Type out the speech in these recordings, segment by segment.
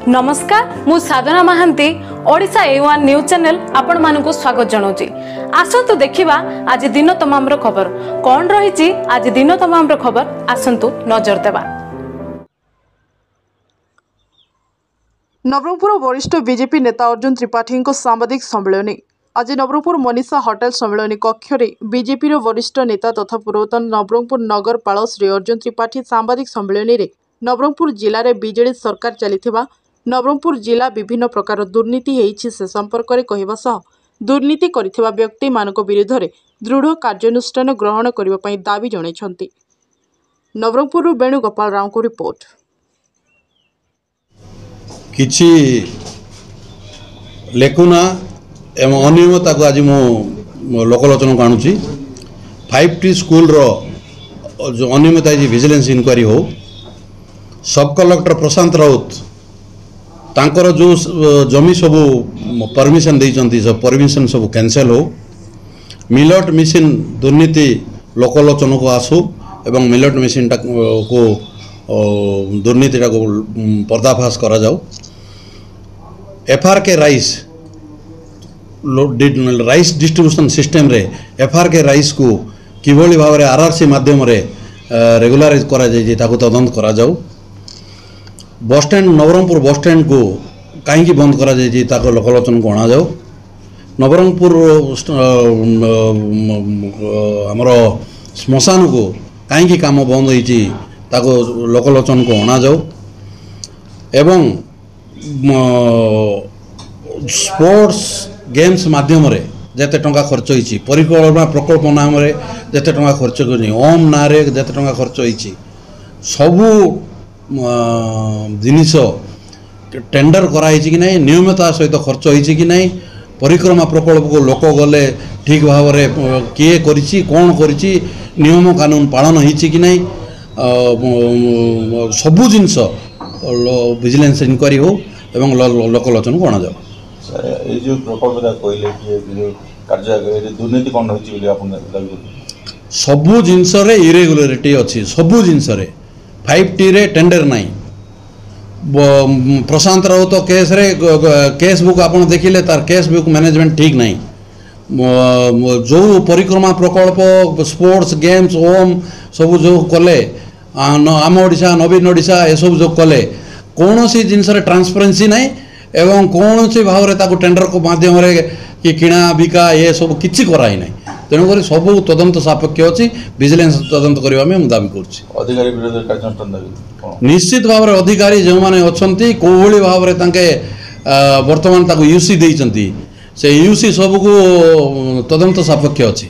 नमस्कार मु Sadhana Mahanti Odisha A1 news channel आपण मानकु स्वागत जनाऊँगी। आसंतु देखिबा आज दिन तमाम खबर कौन रही आज दिन तमाम खबर आसंतु नजर देबा। नवरंगपुर वरिष्ठ बीजेपी नेता अर्जुन त्रिपाठी सांबादिक सम्मेलन आज नवरंगपुर मनीषा होटेल सम्मेलन कक्ष बीजेपी वरिष्ठ नेता तथा पूर्वतन नवरंगपुर नगरपाल श्री अर्जुन त्रिपाठी सांबादिक सम्मेलन में नवरंगपुर जिले में बीजेडी सरकार चली नवरंगपुर जिला विभिन्न प्रकार दुर्नीति होइछि से संपर्क में कहवा सह दुर्नीति करिथिबा व्यक्ति मानक विरुद्ध में दृढ़ कार्यानुष्ठान ग्रहण करने पर दाबी जणाइछन्ति। नवरंगपुर वेणुगोपाल राव को रिपोर्ट। किछि लेखुना एवं अनियमितता को आज मु लोकलोचन को आणुची 5T स्कूल रो जो अनियमितता विजिलेंस इंक्वायरी हो सब कलेक्टर प्रशांत राउत तांकर जो जमी सब परमिशन देइचंती सब परमिशन सब कैंसल हो मिलट मिशन दुर्नीति लोकलोचन को आसू एवं मिलट मिशन को दुर्नीतिटा को पर्दाफाश करा जाओ। FRK राइस डिस्ट्रीब्यूशन सिस्टम रे FRK राइस को किभली भाव में RRC माध्यम रे रेगुलाराइज करा जाय ताको तदंत करा जाओ। Bus stand Nabarangpur bus stand को कहीं बंद करा जाय ताको लोकलोचन को अणा जाओ। नवरंगपुर आमर श्मशान को कहीं काम बंद होइछि ताको लोकलोचन को अणा जाओ। एवं स्पोर्ट्स गेम्स माध्यम रे जते टंका खर्च होइछि परिकल्पना प्रकल्प नाम रे जते टंका खर्च होइछि ओम ना रे जते टंका खर्च होइछि सबू जिनिस टेंडर कराई कि नहीं नियमितता सहित खर्च होइछि कि नहीं परिक्रमा प्रकल्प को लोक गले ठीक भाव में किए करिछि कौन करिछि नियम कानून पालन होइछि कि नहीं सबू जिनस विजिलेंस इंक्वायरी हो एवं लोकलोचन को अणा जाओ। ये जो प्रकल्प कहले कि कार्य दुर्नीति कौन होइछि बोली आपन दाबी सबू जिनस रे इरेगुलरिटी अछि सबू जिनस रे 5T रे टेंडर नहीं प्रशांत राउत तो केस रे केस बुक आपन देखिले तार केस बुक मैनेजमेंट ठीक नहीं जो परिक्रमा प्रकल्प स्पोर्ट्स गेम्स ओम सब जो कले आम ओडिशा नवीन ओडिशा ये सब जो कले कौन सी जिनस रे ट्रांसपेरेंसी नहीं एवं कौन सी भाव रे ताको टेंडर को माध्यम रे कि किणा बिका ये सब किछि कराई नहीं तेणुक सब तदंत सापेक्ष अच्छी विजिलेंस तदंत करने में दाबी कर निश्चित भाव में अधिकारी जो मैंने अच्छा कौली भाव में बर्तमान ताको यूसी देइचंती से यूसी सब को तदंत सापेक्ष अच्छी।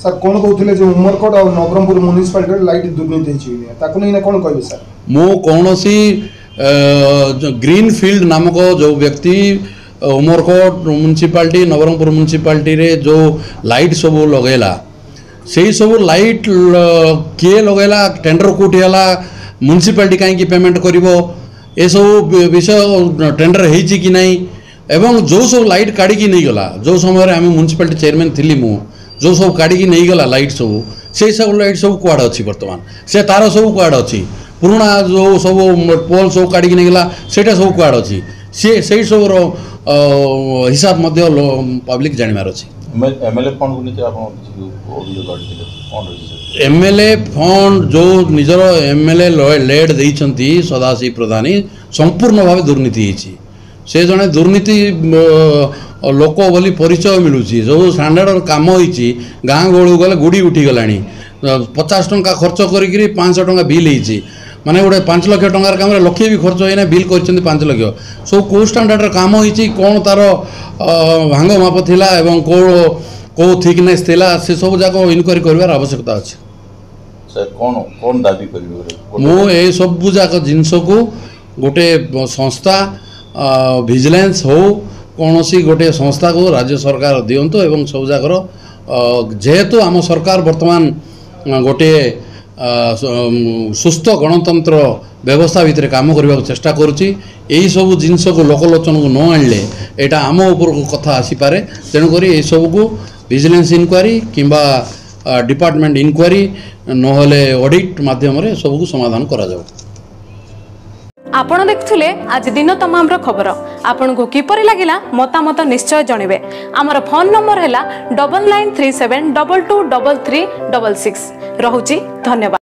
सर कौन कहते जो उमरकोट और नवरंगपुर म्युनिसिपालिटी लाइट दुर्नीति ताको नहीं कौन कहबे सर मो कौनसी ग्रीन फील्ड नामक जो व्यक्ति उमरकोट म्युनिसिपालिटी नवरंगपुर म्युनिसिपालिटी रे जो लाइट सब लगेला से सब लाइट किए लगेला टेंडर कोठी हला म्युनिसिपालिटी कहीं पेमेंट करिवो ए सब विषय टेंडर हेछि कि नहीं एवं जो सब लाइट काढ़ी की नहीं गला जो समय आम म्युनिसिपालिटी चेयरमैन थी मु जो सब काढ़ी की नहीं गला लाइट सब से सब लाइट सब कुआड़ अच्छी बर्तमान से तार सब कुआड़ अच्छी पुराना जो सब पोल सब काढ़ी की नहीं गला सेटा सब कुआड़ अच्छी से सब हिसाब मध्य पब्लिक जानिबार अछि। एमएलए फंड को नीति आपन एमएलए फंड जो निजर एमएलए लेड देइचंती सदाशिव प्रधानी संपूर्ण भाव दुर्नीति होइछि से जने दुर्नीति लोक बोली परिचय मिलुछि जो स्टैंडर्ड काम होइछि गाँ गहळू गले गुड़ी उठी गलानी 50 टंका खर्च करी 500 टंका बिल होइछि माने गोटे 5 लाख टंकार काम लक्षे भी खर्च होना बिल कर 5 लाख सब कौ स्टैंडर्ड काम होइछि कौन तार भांग माप थिला एवं कौ थिकनेस थिला से सब जाक इनक्वायरी करबार आवश्यकता अछि। सर कौन कौन दाबी करिवो मो ए सब जाक जिंस को गोटे संस्था विजिलेंस हो कौन सी गोटे संस्था को राज्य सरकार दियंतो एवं सब जाकर जेहेतु आम सरकार वर्तमान गोटे सुस्थ गणतंत्र व्यवस्था भितर काम करने चेष्टा करुच्ची यही सब जिनस को लोकलोचन को न आणले एटा आम ऊपर कथा आसीपे तेणुक सब को विजिलेंस इंक्वायरी किंबा डिपार्टमेंट इंक्वायरी नहले ऑडिट माध्यम रे सब को समाधान करा जाओ। आपण देखुले आज दिन तमाम खबर आपन को किपरि लागिला मतामत निश्चय जणिबे। हमर फोन नंबर हैला 9937222336 रहुची। धन्यवाद।